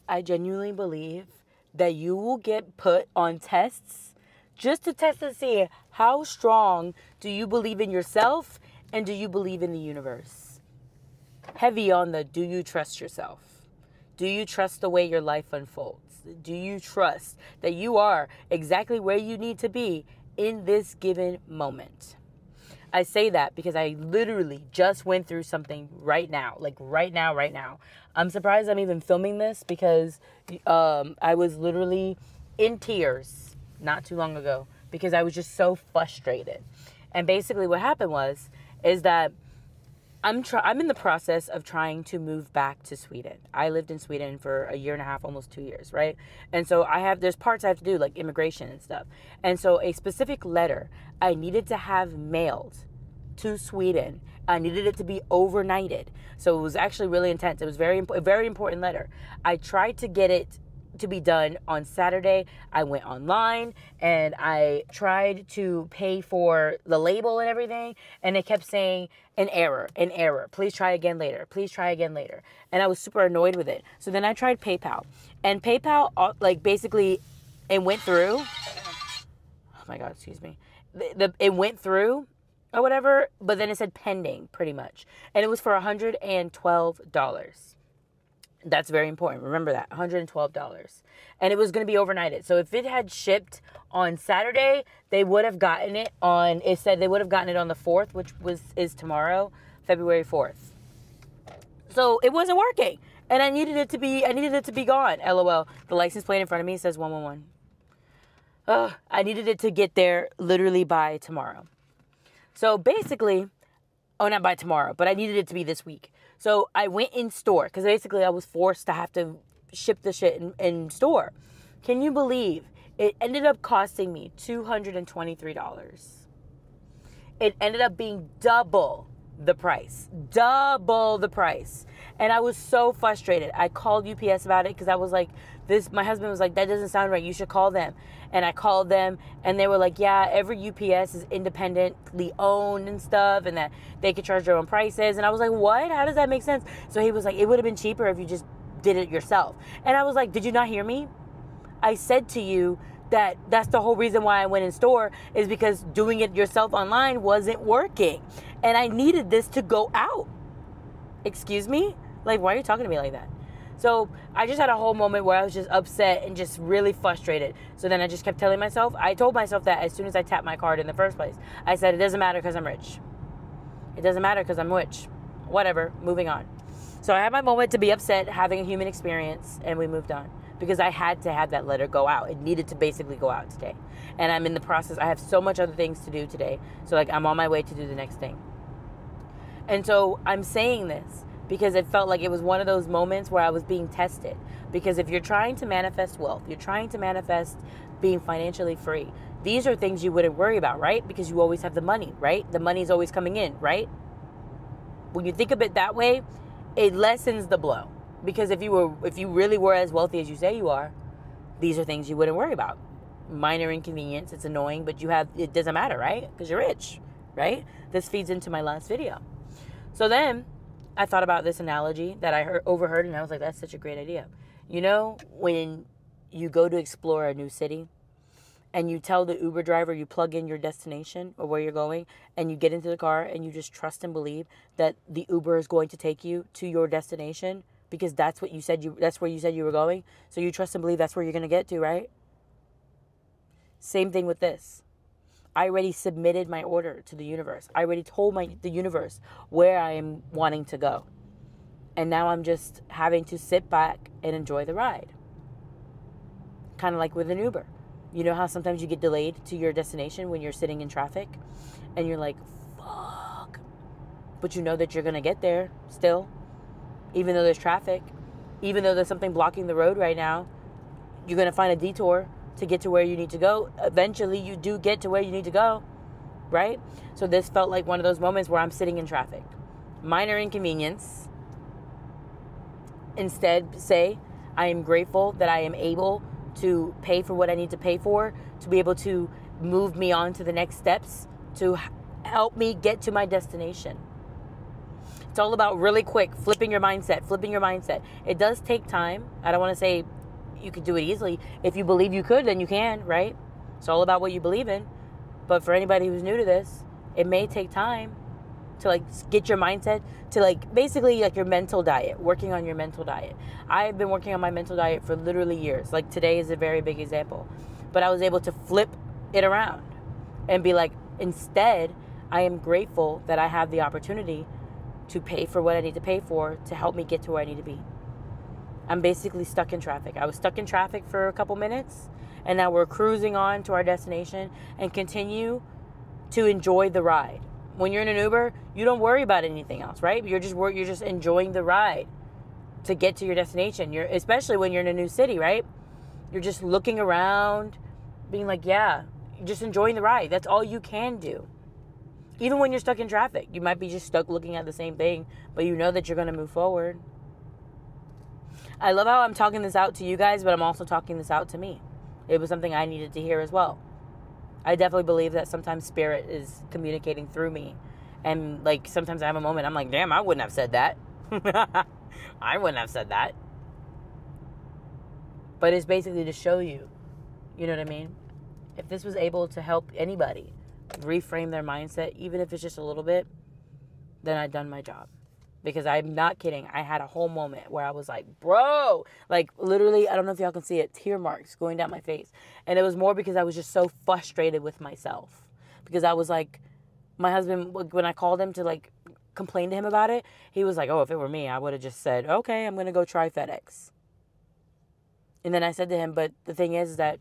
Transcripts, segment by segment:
I genuinely believe that you will get put on tests just to test to see how strong do you believe in yourself and do you believe in the universe. Heavy on the do you trust yourself? Do you trust the way your life unfolds? Do you trust that you are exactly where you need to be in this given moment? I say that because I literally just went through something right now. Like right now. I'm surprised I'm even filming this because I was literally in tears not too long ago because I was just so frustrated. And basically what happened is that I'm in the process of trying to move back to Sweden. I lived in Sweden for a year and a half, almost 2 years, right? And so there's parts I have to do, like immigration and stuff. And so a specific letter I needed to have mailed to Sweden. I needed it to be overnighted. So it was actually really intense. It was a very important letter. I tried to get it to be done on Saturday. I went online and I tried to pay for the label and everything, and it kept saying an error, please try again later, and I was super annoyed with it. So then I tried PayPal, and PayPal like basically it went through. Oh my god, excuse me. It went through or whatever, but then it said pending pretty much, and it was for $112. That's very important. Remember that, $112. And it was going to be overnighted. So if it had shipped on Saturday, they would have gotten it on, it said they would have gotten it on the 4th, which is tomorrow, February 4th. So it wasn't working. And I needed it to be gone. LOL. The license plate in front of me says 111. I needed it to get there literally by tomorrow. So basically, not by tomorrow, but I needed it to be this week. So I went in store because basically I was forced to have to ship the shit in store. Can you believe it ended up costing me $223? It ended up being double the price. And I was so frustrated. I called UPS about it because I was like, my husband was like, that doesn't sound right. You should call them. And I called them and they were like, yeah, every UPS is independently owned and stuff and that they could charge their own prices. And I was like, what? How does that make sense? So he was like, it would have been cheaper if you just did it yourself. And I was like, did you not hear me? I said to you that's the whole reason why I went in store is because doing it yourself online wasn't working. And I needed this to go out. Excuse me? Like, why are you talking to me like that? So I just had a whole moment where I was just upset and just really frustrated. So then I just kept telling myself, I told myself that as soon as I tapped my card in the first place, I said, it doesn't matter because I'm rich. It doesn't matter because I'm rich. Whatever, moving on. So I had my moment to be upset, having a human experience, and we moved on. Because I had to have that letter go out. It needed to basically go out today. And I'm in the process. I have so much other things to do today. So like I'm on my way to do the next thing. And so I'm saying this because it felt like it was one of those moments where I was being tested. Because if you're trying to manifest wealth, you're trying to manifest being financially free, these are things you wouldn't worry about, right? Because you always have the money, right? The money's always coming in, right? When you think of it that way, it lessens the blow. Because if you really were as wealthy as you say you are, these are things you wouldn't worry about. Minor inconvenience, it's annoying, but it doesn't matter, right? Because you're rich, right? This feeds into my last video. So then I thought about this analogy that I overheard, and I was like, that's such a great idea. You know, when you go to explore a new city and you tell the Uber driver, you plug in your destination or where you're going, and you get into the car and you just trust and believe that the Uber is going to take you to your destination, because that's what you said that's where you said you were going. So you trust and believe that's where you're going to get to, right? Same thing with this. I already submitted my order to the universe. I already told the universe where I am wanting to go. And now I'm just having to sit back and enjoy the ride. Kind of like with an Uber. You know how sometimes you get delayed to your destination when you're sitting in traffic and you're like, fuck. But you know that you're going to get there still. Even though there's traffic, even though there's something blocking the road right now, you're going to find a detour to get to where you need to go. Eventually, you do get to where you need to go, right? So this felt like one of those moments where I'm sitting in traffic. Minor inconvenience. Instead, say, I am grateful that I am able to pay for what I need to pay for, to be able to move me on to the next steps, to help me get to my destination. It's all about really quick, flipping your mindset. It does take time. I don't want to say you could do it easily. If you believe you could, then you can, right? It's all about what you believe in. But for anybody who's new to this, it may take time to like get your mindset to like basically like your mental diet, working on your mental diet. I've been working on my mental diet for literally years. Like today is a very big example. But I was able to flip it around and be like, instead, I am grateful that I have the opportunity to pay for what I need to pay for to help me get to where I need to be. I'm basically stuck in traffic. I was stuck in traffic for a couple minutes, and now we're cruising on to our destination and continue to enjoy the ride. When you're in an Uber, you don't worry about anything else, right? You're just enjoying the ride to get to your destination. Especially when you're in a new city, right? You're just looking around, being like, yeah, you're just enjoying the ride. That's all you can do. Even when you're stuck in traffic, you might be just stuck looking at the same thing, but you know that you're going to move forward. I love how I'm talking this out to you guys, but I'm also talking this out to me. It was something I needed to hear as well. I definitely believe that sometimes spirit is communicating through me. And like sometimes I have a moment, I'm like, damn, I wouldn't have said that. I wouldn't have said that. But it's basically to show you, you know what I mean? If this was able to help anybody reframe their mindset, even if it's just a little bit, then I've done my job. Because I'm not kidding. I had a whole moment where I was like, bro, like literally, I don't know if y'all can see it, tear marks going down my face. And it was more because I was just so frustrated with myself. Because I was like, my husband, when I called him to like complain to him about it, he was like, oh, if it were me, I would have just said, okay, I'm going to go try FedEx. And then I said to him, but the thing is that,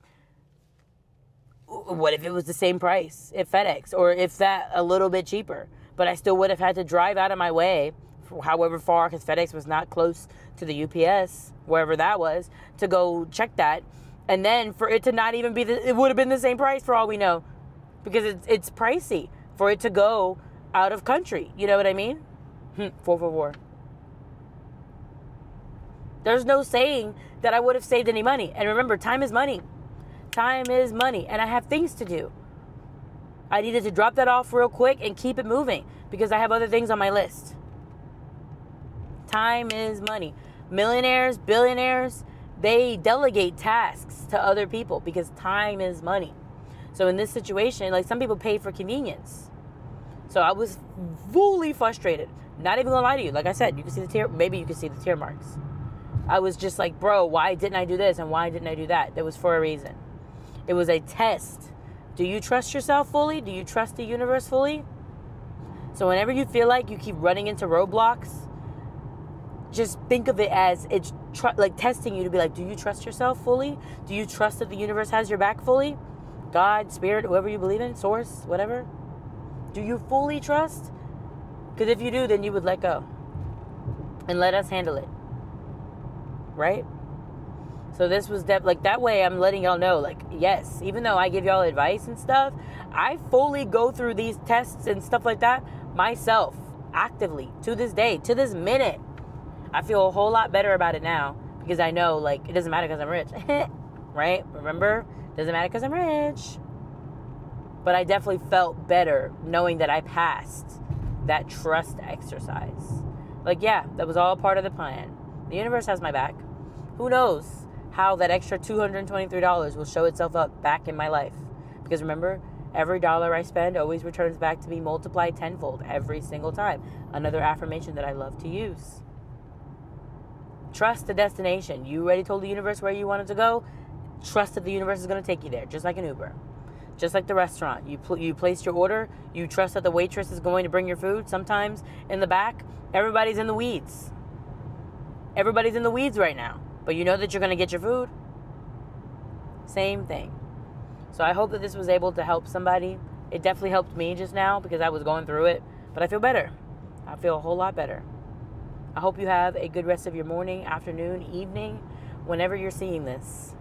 what if it was the same price at FedEx, or if that a little bit cheaper, but I still would have had to drive out of my way for however far, because FedEx was not close to the UPS, wherever that was, to go check that. And then for it to not even be, it would have been the same price for all we know, because it's pricey for it to go out of country. You know what I mean? 444. There's no saying that I would have saved any money. And remember, time is money. Time is money, and I have things to do. I needed to drop that off real quick and keep it moving because I have other things on my list. Time is money. Millionaires, billionaires, they delegate tasks to other people because time is money. So in this situation, like some people pay for convenience. So I was fully frustrated. Not even gonna lie to you. Like I said, you can see the tear. Maybe you can see the tear marks. I was just like, bro, why didn't I do this and why didn't I do that? That was for a reason. It was a test. Do you trust yourself fully? Do you trust the universe fully? So whenever you feel like you keep running into roadblocks, just think of it as it's like testing you to be like, do you trust yourself fully? Do you trust that the universe has your back fully? God, spirit, whoever you believe in, source, whatever. Do you fully trust? Because if you do, then you would let go and let us handle it. Right? So this was like that way I'm letting y'all know, like, yes, even though I give y'all advice and stuff, I fully go through these tests and stuff like that myself, actively, to this day, to this minute. I feel a whole lot better about it now because I know, like, it doesn't matter because I'm rich. Right? Remember? It doesn't matter because I'm rich. But I definitely felt better knowing that I passed that trust exercise. Like, yeah, that was all part of the plan. The universe has my back. Who knows how that extra $223 will show itself up back in my life. Because remember, every dollar I spend always returns back to me multiplied tenfold every single time. Another affirmation that I love to use. Trust the destination. You already told the universe where you wanted to go. Trust that the universe is going to take you there, just like an Uber. Just like the restaurant. You placed your order. You trust that the waitress is going to bring your food. Sometimes in the back, everybody's in the weeds. Everybody's in the weeds right now. But you know that you're going to get your food. Same thing. So I hope that this was able to help somebody. It definitely helped me just now because I was going through it. But I feel better. I feel a whole lot better. I hope you have a good rest of your morning, afternoon, evening, whenever you're seeing this.